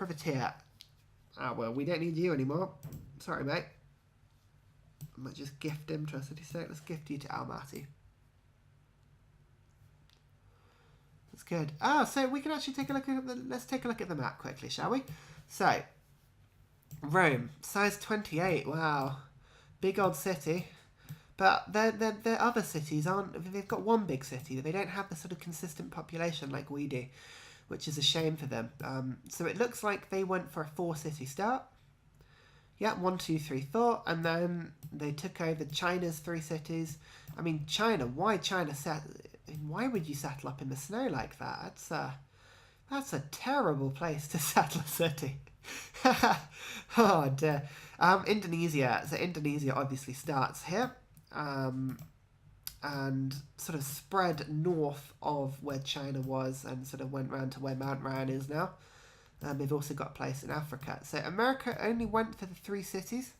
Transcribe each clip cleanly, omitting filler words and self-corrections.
Privateer. Ah, well, we don't need you anymore. Sorry, mate. I might just gift him to a city-state. Let's gift you to Almaty. That's good. Ah, so we can actually take a look at the... Let's take a look at the map quickly, shall we? So, Rome. Size 28. Wow. Big old city. But their other cities aren't... They've got one big city. They don't have the sort of consistent population like we do, which is a shame for them. So it looks like they went for a 4-city start. Yeah, 1, 2, 3, 4. And then they took over China's 3 cities. I mean, China. Why China set... Why would you settle up in the snow like that? That's a terrible place to settle a city. Oh dear. Indonesia. So Indonesia obviously starts here, and sort of spread north of where China was, and sort of went round to where Mount Ryan is now. They've also got a place in Africa. So America only went for the 3 cities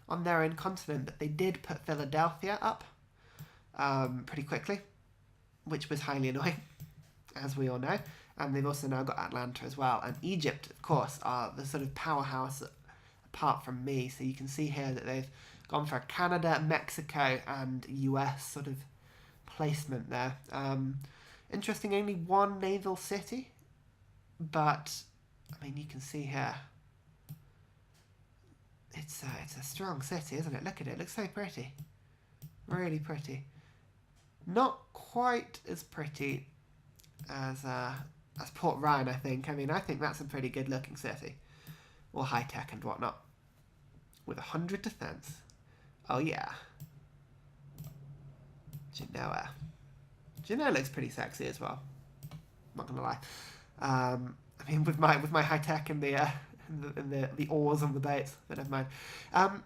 on their own continent, but they did put Philadelphia up pretty quickly, which was highly annoying, as we all know. And they've also now got Atlanta as well. And Egypt, of course, are the sort of powerhouse apart from me. So you can see here that they've gone for Canada, Mexico, and US sort of placement there. Interesting, only 1 naval city. But, I mean, you can see here. It's a strong city, isn't it? Look at it. It looks so pretty. Really pretty. Not quite as pretty as Port Ryan, I think. I mean, I think that's a pretty good-looking city. Or high-tech and whatnot. With 100 defense. Oh, yeah. Genoa. Genoa looks pretty sexy as well. Not gonna lie. I mean, with my high-tech and the oars on the boats, but never mind.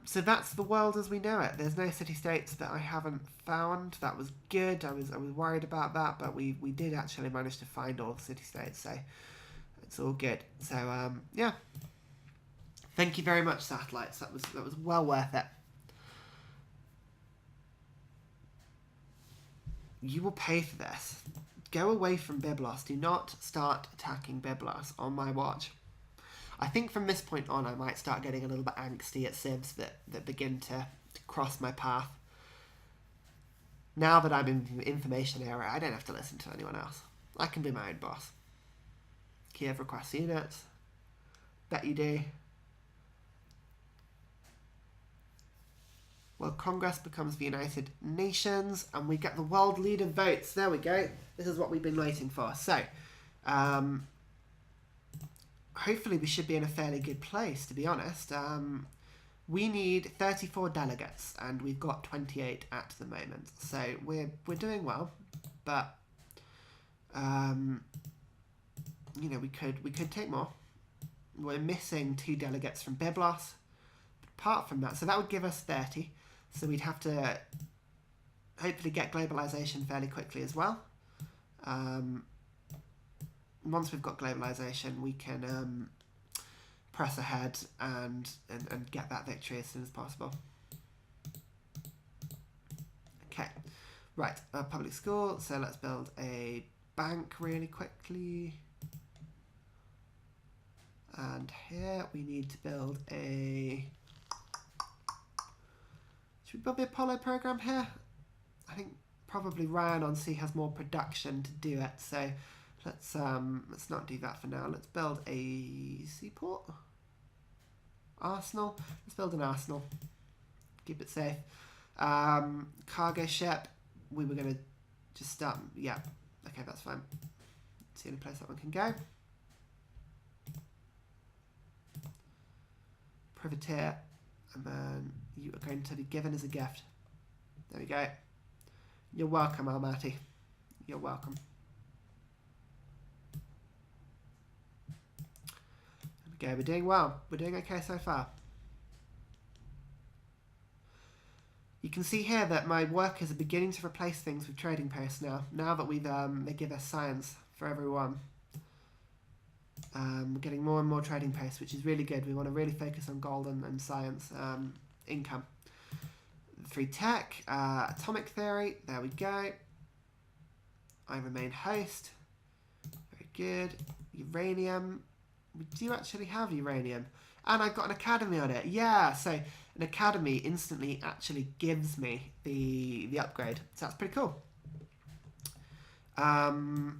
So that's the world as we know it. There's no city-states that I haven't found. That was good. I was worried about that, but we did actually manage to find all the city-states, so it's all good. So yeah, thank you very much, satellites. That was well worth it. You will pay for this. Go away from Byblos. Do not start attacking Byblos on my watch. I think from this point on, I might start getting a little bit angsty at civs that begin to cross my path. Now that I'm in the information era, I don't have to listen to anyone else. I can be my own boss. Kiev requests units. Bet you do. Well, Congress becomes the United Nations, and we get the world leader votes. There we go. This is what we've been waiting for. So, hopefully we should be in a fairly good place, to be honest. We need 34 delegates, and we've got 28 at the moment. So we're doing well, but you know, we could take more. We're missing 2 delegates from Byblos. Apart from that, so that would give us 30. So we'd have to hopefully get globalization fairly quickly as well. Once we've got globalization, we can press ahead and get that victory as soon as possible. Okay, right, public school. So let's build a bank really quickly. And here we need to build a... Should we build the Apollo program here? I think probably Ryan on Sea has more production to do it, so let's not do that for now. Let's build a seaport. Arsenal. Let's build an arsenal. Keep it safe. Cargo ship. We were going to just start... Yeah. Okay, that's fine. It's the only place that one can go. Privateer. And then you are going to be given as a gift. There we go. You're welcome, Almaty. You're welcome. There we go. We're doing well. We're doing okay so far. You can see here that my workers are beginning to replace things with trading posts now. Now that we've they give us science for everyone. We're getting more and more trading posts, which is really good. We want to really focus on gold and science income. 3 tech, atomic theory, there we go. I remain host. Very good. Uranium. We do actually have uranium. And I've got an academy on it. Yeah, so an academy instantly actually gives me the upgrade. So that's pretty cool. Oh,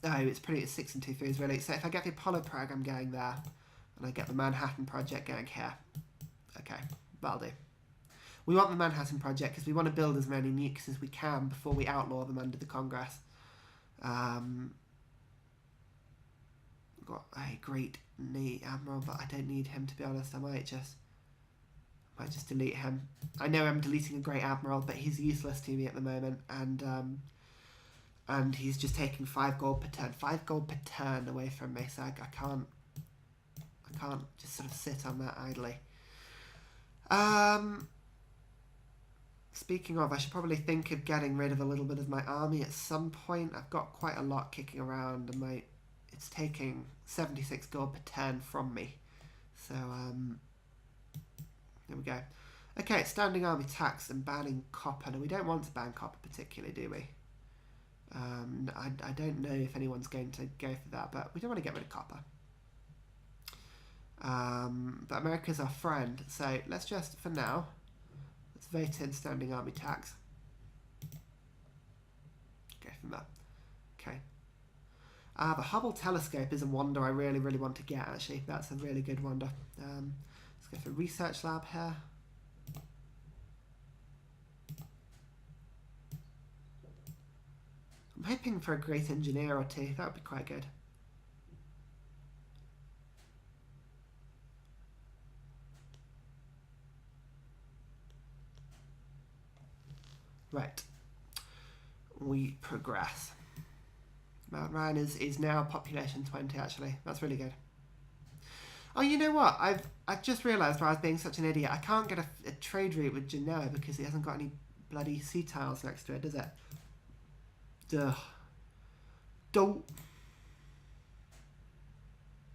it's 6 and 2 3s really. So if I get the Apollo program going there, and I get the Manhattan Project going here. Okay, that'll do. We want the Manhattan Project because we want to build as many nukes as we can before we outlaw them under the Congress. Got a great admiral, but I don't need him, to be honest. I might just delete him. I know I'm deleting a great admiral, but he's useless to me at the moment, and he's just taking 5 gold per turn. 5 gold per turn away from me, so I can't just sort of sit on that idly. Speaking of, I should probably think of getting rid of a little bit of my army at some point. I've got quite a lot kicking around, and it's taking 76 gold per turn from me. So, there we go. Okay, standing army tax and banning copper. Now, we don't want to ban copper particularly, do we? I don't know if anyone's going to go for that, but we don't want to get rid of copper. But America's our friend, so let's just, for now, let's vote in standing army tax. Go from there. Okay. The Hubble telescope is a wonder I really, really want to get, actually. That's a really good wonder. Let's go for research lab here. I'm hoping for a great engineer or two. That would be quite good. Right. We progress. Mount Ryan is now population 20, actually. That's really good. Oh, you know what? I've just realised why I was being such an idiot. I can't get a trade route with Genoa because he hasn't got any bloody sea tiles next to it, does it? Duh. Don't.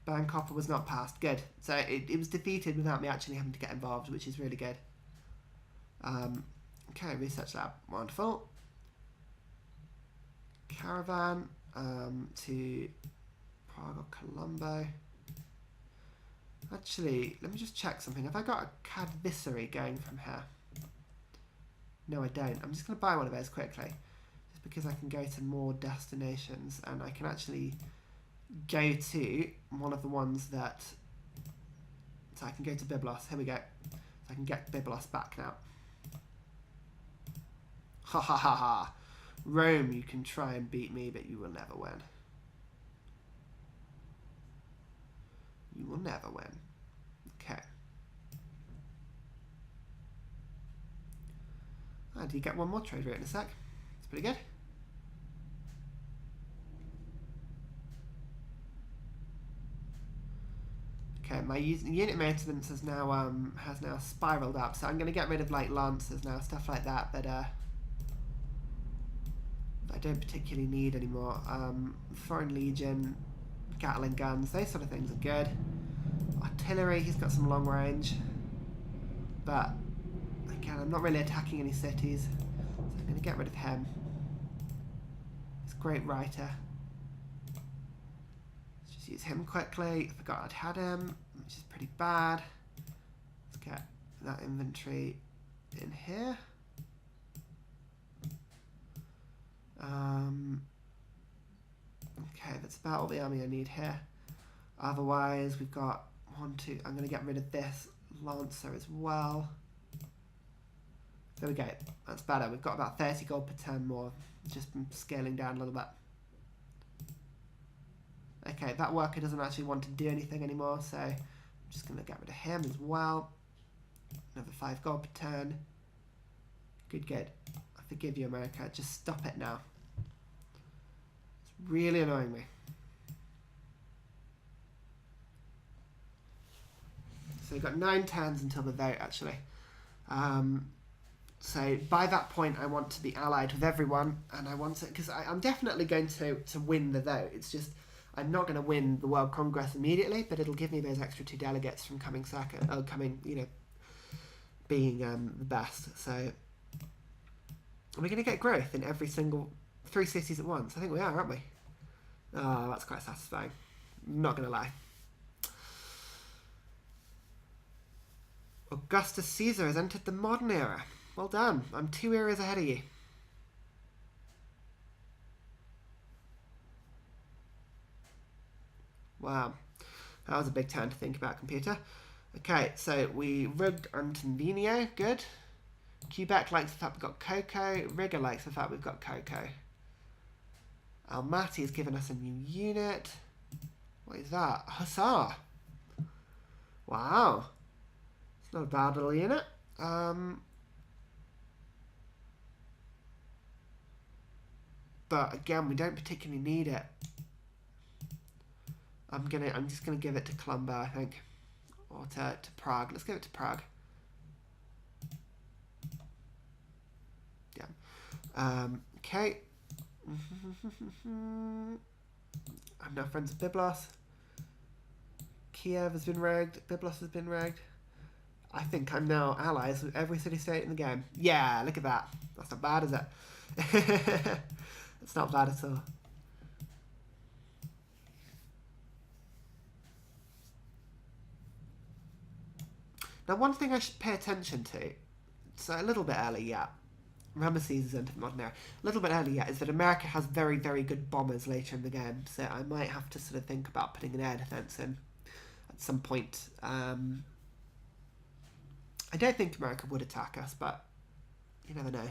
Ban copper was not passed. Good. So it was defeated without me actually having to get involved, which is really good. Okay, research lab. Wonderful. Caravan to Prague or Colombo. Actually, let me just check something. Have I got a Cadvissery going from here? No, I don't. I'm just going to buy one of those quickly. Just because I can go to more destinations and I can actually go to one of the ones that... So I can go to Byblos. Here we go. So I can get Byblos back now. Ha ha ha ha. Rome, you can try and beat me, but you will never win. You will never win. Okay. Do you get one more trade route in a sec? It's pretty good. Okay, my unit maintenance has now spiraled up, so I'm going to get rid of like lancers now, stuff like that. But I don't particularly need anymore. Foreign Legion, Gatling guns, those sort of things are good. Artillery, he's got some long range. But, again, I'm not really attacking any cities. So I'm going to get rid of him. He's a great writer. Let's just use him quickly. I forgot I'd had him, which is pretty bad. Let's get that inventory in here. Okay, that's about all the army I need here. Otherwise, we've got 1, 2. I'm going to get rid of this Lancer as well. There we go. That's better. We've got about 30 gold per turn more. Just scaling down a little bit. Okay, that worker doesn't actually want to do anything anymore, so I'm just going to get rid of him as well. Another 5 gold per turn. Good, good. I forgive you, America. Just stop it now. It's really annoying me. So we've got 9 turns until the vote, actually. So by that point, I want to be allied with everyone, and I want to, because I'm definitely going to win the vote. It's just I'm not going to win the World Congress immediately, but it'll give me those extra 2 delegates from coming second, being the best. So we're going to get growth in every single 3 cities at once. I think we are, aren't we? Oh, that's quite satisfying. Not gonna lie. Augustus Caesar has entered the modern era. Well done. I'm 2 eras ahead of you. Wow. That was a big turn to think about, computer. Okay, so we rigged Antonino. Good. Quebec likes the fact we've got Coco. Rigger likes the fact we've got Coco. Almaty has given us a new unit. What is that? Hussar. Wow. It's not a bad little unit. But again, we don't particularly need it. I'm just gonna give it to Colombo, I think. Or to Prague. Let's give it to Prague. Yeah. Okay. I'm now friends with Byblos. Kiev has been rigged. Byblos has been rigged. I think I'm now allies with every city-state in the game. Yeah, look at that. That's not bad, is it? It's not bad at all. Now, one thing I should pay attention to, so a little bit early, yeah, Ramesses is entered the modern era. A little bit early, yeah, is that America has very, very good bombers later in the game, so I might have to sort of think about putting an air defense in at some point. I don't think America would attack us, but you never know.